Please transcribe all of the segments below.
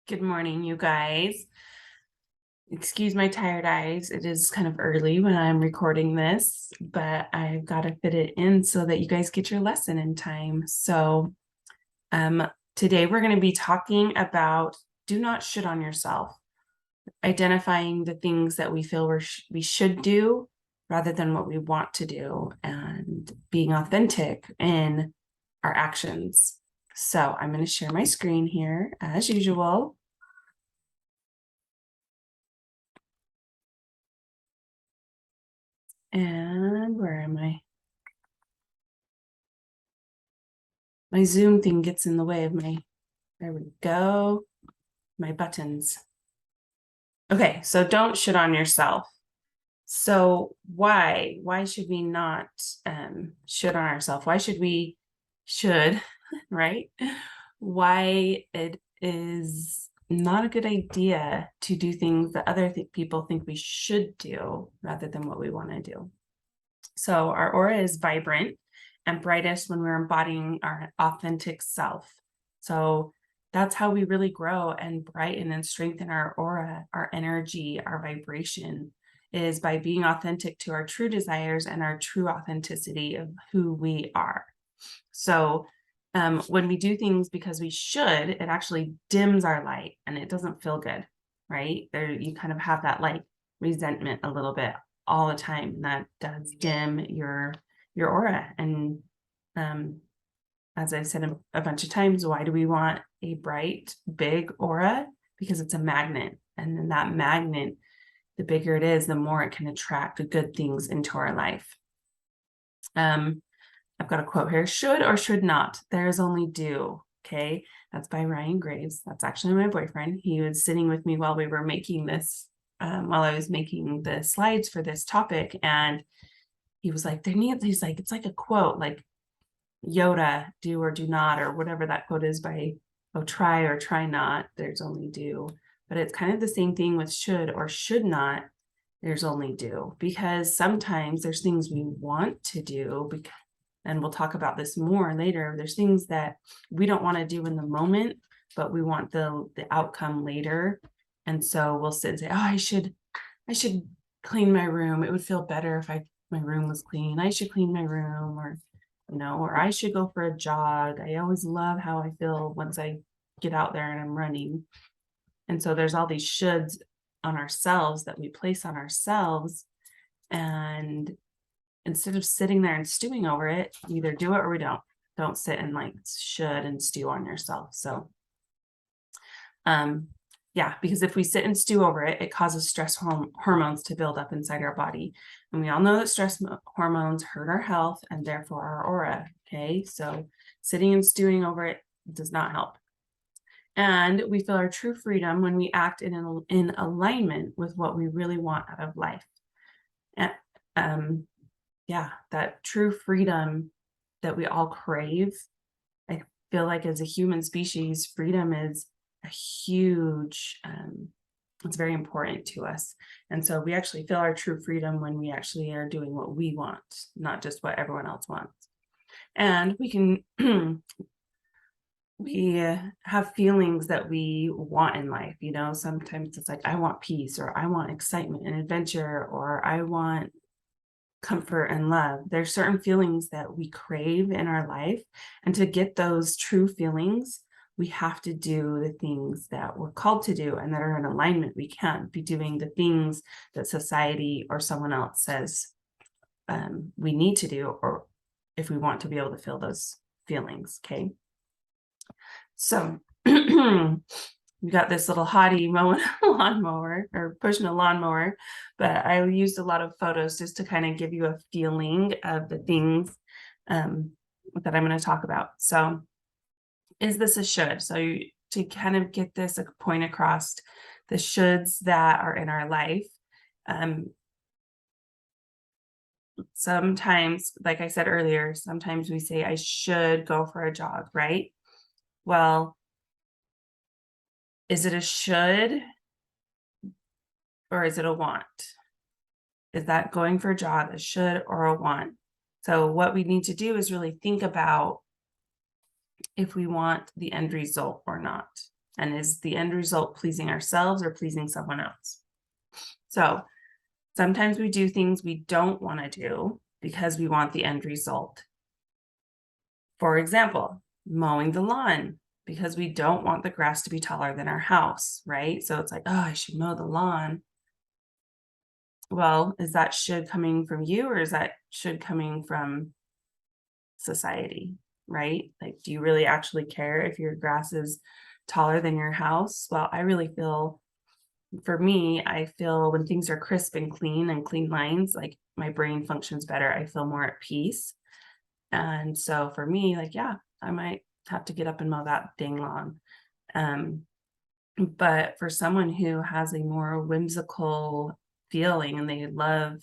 Good morning, you guys. Excuse my tired eyes. It is kind of early when I'm recording this, but I've got to fit it in so that you guys get your lesson in time. So today we're going to be talking about do not shit on yourself, identifying the things that we feel we should do rather than what we want to do, and being authentic in our actions. So I'm going to share my screen here as usual. And where am I? My Zoom thing gets in the way of there we go, my buttons. Okay, so don't shit on yourself. So why should we not shit on ourselves? Why should we right? Why it is not a good idea to do things that other people think we should do rather than what we want to do. So our aura is vibrant and brightest when we're embodying our authentic self. So that's how we really grow and brighten and strengthen our aura, our energy, our vibration, is by being authentic to our true desires and our true authenticity of who we are. So when we do things because we should, it actually dims our light and it doesn't feel good, right? There, you kind of have that like resentment a little bit all the time, and that does dim your aura. And as I've said a bunch of times, why do we want a bright, big aura? Because it's a magnet, and then that magnet, the bigger it is, the more it can attract the good things into our life. I've got a quote here: should or should not, there is only do. Okay, that's by Ryan Graves. That's actually my boyfriend. He was sitting with me while we were making this, while I was making the slides for this topic, and he was like, he's like, it's like a quote, like Yoda, do or do not, or whatever that quote is by, oh, try or try not, there's only do. But it's kind of the same thing with should or should not, there's only do, because sometimes there's things we want to do, and we'll talk about this more later. There's things that we don't want to do in the moment, but we want the outcome later. And so we'll sit and say, oh, I should clean my room. It would feel better if my room was clean. I should clean my room, or or I should go for a jog. I always love how I feel once I get out there and I'm running. And so there's all these shoulds on ourselves that we place on ourselves. And instead of sitting there and stewing over it, either do it or we don't. Don't sit and like should and stew on yourself. So yeah, because if we sit and stew over it, it causes stress hormones to build up inside our body. And we all know that stress hormones hurt our health and therefore our aura. Okay, so sitting and stewing over it does not help. And we feel our true freedom when we act in alignment with what we really want out of life. And yeah, that true freedom that we all crave. I feel like as a human species, freedom is a huge, it's very important to us. And so we actually feel our true freedom when we actually are doing what we want, not just what everyone else wants. And we can, we have feelings that we want in life. Sometimes it's like, I want peace, or I want excitement and adventure, or I want comfort and love. There's certain feelings that we crave in our life. And to get those true feelings, we have to do the things that we're called to do and that are in alignment. We can't be doing the things that society or someone else says we need to do, or if we want to be able to feel those feelings. Okay. So we got this little hottie mowing a lawnmower, or pushing a lawnmower, but I used a lot of photos just to kind of give you a feeling of the things that I'm going to talk about. So is this a should? So to kind of get this point across, the shoulds that are in our life, sometimes, like I said earlier, sometimes we say, I should go for a jog, right? Well, is it a should or is it a want? Is that going for a jog a should or a want? So what we need to do is really think about if we want the end result or not. And is the end result pleasing ourselves or pleasing someone else? So sometimes we do things we don't want to do because we want the end result. For example, mowing the lawn because we don't want the grass to be taller than our house, right? So it's like, oh, I should mow the lawn. Well, is that should coming from you or is that should coming from society, right? Like, do you really actually care if your grass is taller than your house? Well, I really feel, for me, I feel when things are crisp and clean lines, like my brain functions better. I feel more at peace. And so for me, like, yeah, I might have to get up and mow that dang lawn. Um, but for someone who has a more whimsical feeling and they love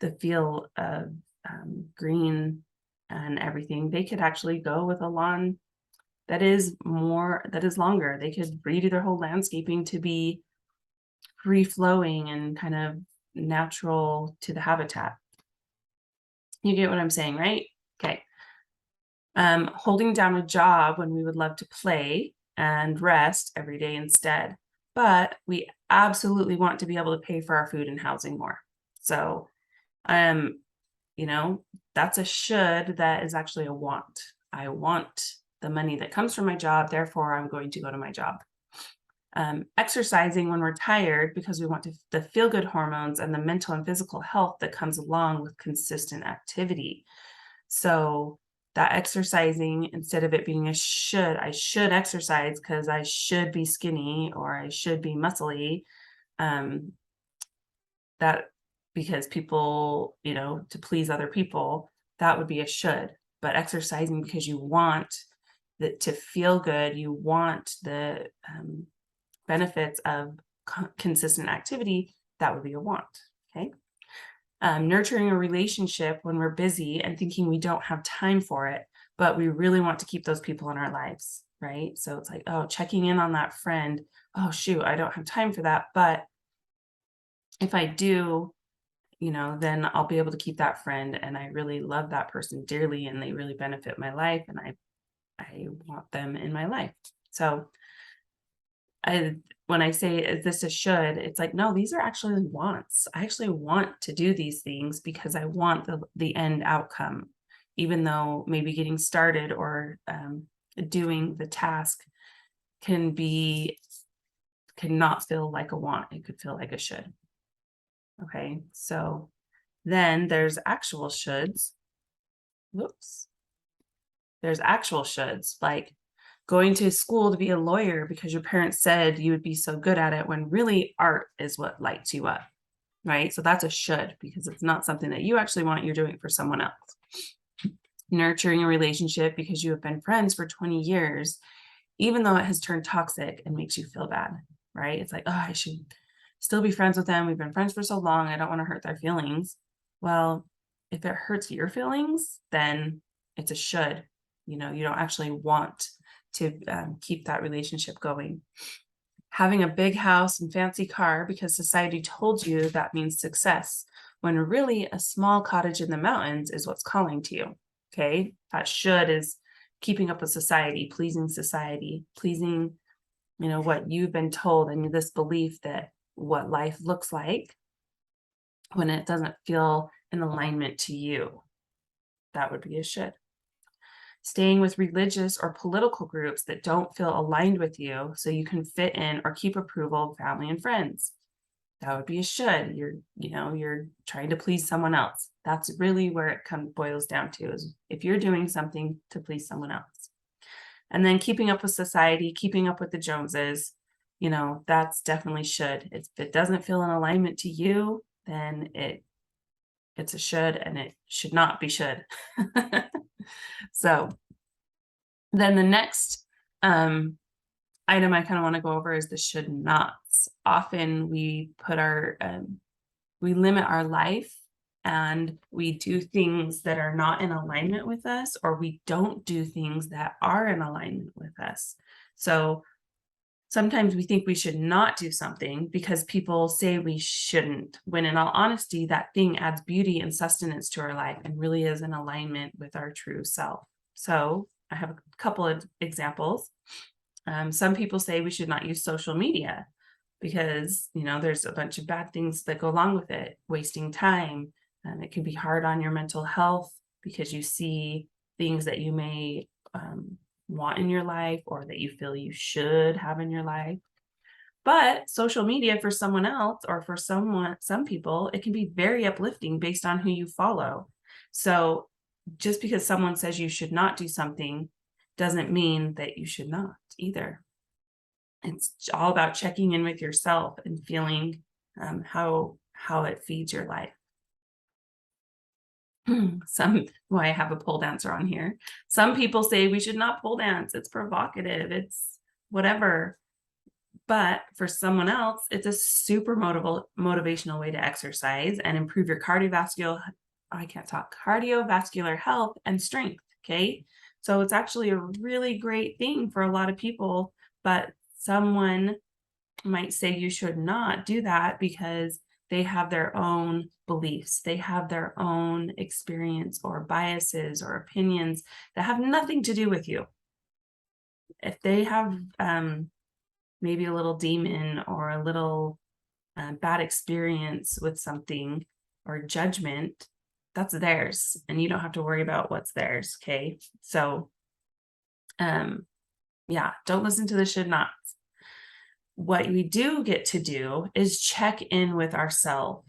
the feel of green and everything, they could actually go with a lawn that is longer. They could redo their whole landscaping to be free flowing and kind of natural to the habitat. You get what I'm saying, right? Okay. Holding down a job when we would love to play and rest every day instead. But we absolutely want to be able to pay for our food and housing more. So, you know, that's a should that is actually a want. I want the money that comes from my job, therefore I'm going to go to my job. Exercising when we're tired because we want the feel-good hormones and the mental and physical health that comes along with consistent activity. So that exercising, instead of it being a should, I should exercise because I should be skinny or I should be muscly. That because people, to please other people, that would be a should. But exercising because you want that to feel good, you want the benefits of consistent activity, that would be a want. Okay. Nurturing a relationship when we're busy and thinking we don't have time for it, but we really want to keep those people in our lives, right? So it's like, oh, checking in on that friend. Oh, shoot, I don't have time for that. But if I do, then I'll be able to keep that friend. And I really love that person dearly and they really benefit my life. And I want them in my life. So when I say, is this a should, it's like, no, these are actually wants. I actually want to do these things because I want the end outcome, even though maybe getting started or doing the task cannot feel like a want. It could feel like a should. Okay. So then there's actual shoulds. Whoops. There's actual shoulds, like going to school to be a lawyer because your parents said you would be so good at it, when really art is what lights you up, right? So that's a should because it's not something that you actually want. You're doing it for someone else. Nurturing a relationship because you have been friends for 20 years, even though it has turned toxic and makes you feel bad, right? It's like, oh, I should still be friends with them. We've been friends for so long. I don't want to hurt their feelings. Well, if it hurts your feelings, then it's a should. You don't actually want to keep that relationship going. Having a big house and fancy car because society told you that means success, when really a small cottage in the mountains is what's calling to you. Okay, that should is keeping up with society, pleasing, what you've been told, and this belief that what life looks like when it doesn't feel in alignment to you. That would be a should. Staying with religious or political groups that don't feel aligned with you so you can fit in or keep approval of family and friends. That would be a should. You're trying to please someone else. That's really where it boils down to, is if you're doing something to please someone else. And then keeping up with society, keeping up with the Joneses, that's definitely should. If it doesn't feel in alignment to you, then it's a should, and it should not be should. So then the next item I kind of want to go over is the should nots. Often we we limit our life and we do things that are not in alignment with us, or we don't do things that are in alignment with us. So sometimes we think we should not do something because people say we shouldn't, when in all honesty, that thing adds beauty and sustenance to our life and really is in alignment with our true self. So I have a couple of examples. Some people say we should not use social media because, there's a bunch of bad things that go along with it, wasting time. It can be hard on your mental health because you see things that you may want in your life or that you feel you should have in your life. But social media for someone else or for some people, it can be very uplifting based on who you follow. So just because someone says you should not do something doesn't mean that you should not either. It's all about checking in with yourself and feeling how it feeds your life. Why I have a pole dancer on here. Some people say we should not pole dance. It's provocative. It's whatever. But for someone else, it's a super motivational way to exercise and improve your cardiovascular health and strength. Okay. So it's actually a really great thing for a lot of people, but someone might say you should not do that because they have their own beliefs. They have their own experience or biases or opinions that have nothing to do with you. If they have maybe a little demon or a little bad experience with something or judgment, that's theirs. And you don't have to worry about what's theirs. Okay. So, yeah, don't listen to the should nots. What we do get to do is check in with ourselves.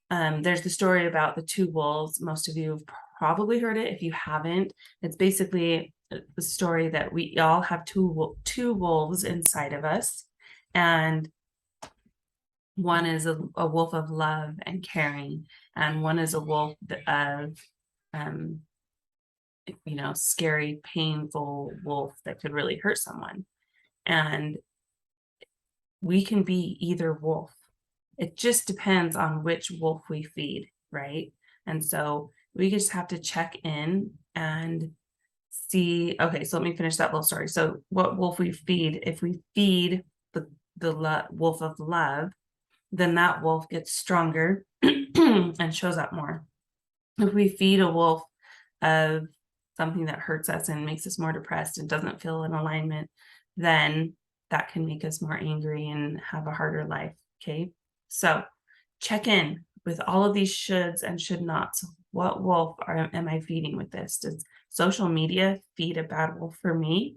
There's the story about the two wolves. Most of you have probably heard it. If you haven't, it's basically the story that we all have two wolves inside of us, and one is a wolf of love and caring, and one is a wolf of scary, painful wolf that could really hurt someone. And we can be either wolf. It just depends on which wolf we feed, right? And so we just have to check in and see. Okay, so let me finish that little story. So what wolf we feed, if we feed the wolf of love, then that wolf gets stronger and shows up more. If we feed a wolf of something that hurts us and makes us more depressed and doesn't feel in alignment, then that can make us more angry and have a harder life. Okay. So check in with all of these shoulds and should nots. What wolf am I feeding with this? Does social media feed a bad wolf for me?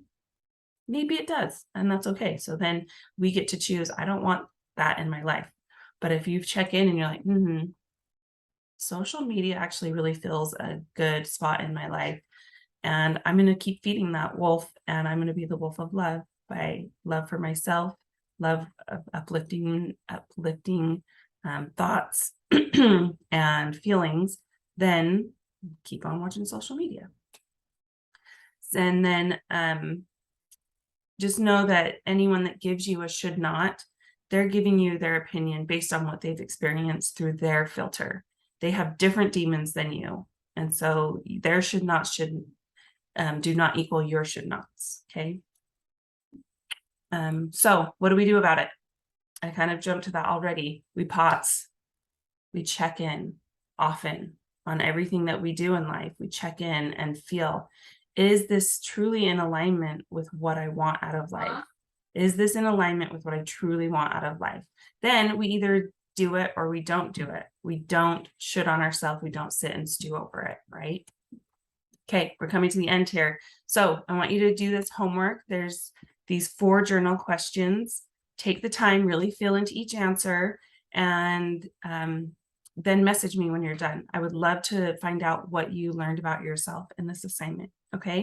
Maybe it does, and that's okay. So then we get to choose. I don't want that in my life. But if you check in and you're like, social media actually really fills a good spot in my life, and I'm going to keep feeding that wolf, and I'm going to be the wolf of love by love for myself, love of uplifting thoughts and feelings, then keep on watching social media. And then just know that anyone that gives you a should not, they're giving you their opinion based on what they've experienced through their filter. They have different demons than you. And so their should not do not equal your should nots. Okay. So what do we do about it? I kind of jumped to that already. We pause. We check in often on everything that we do in life. We check in and feel, is this truly in alignment with what I want out of life? Is this in alignment with what I truly want out of life? Then we either do it or we don't do it. We don't should on ourselves. We don't sit and stew over it, right? Okay, we're coming to the end here. So I want you to do this homework. There's these 4 journal questions. Take the time, really feel into each answer, and then message me when you're done. I would love to find out what you learned about yourself in this assignment. Okay.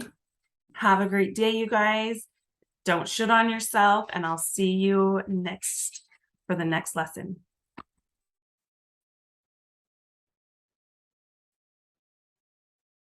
Have a great day, you guys. Don't should on yourself, and I'll see you for the next lesson.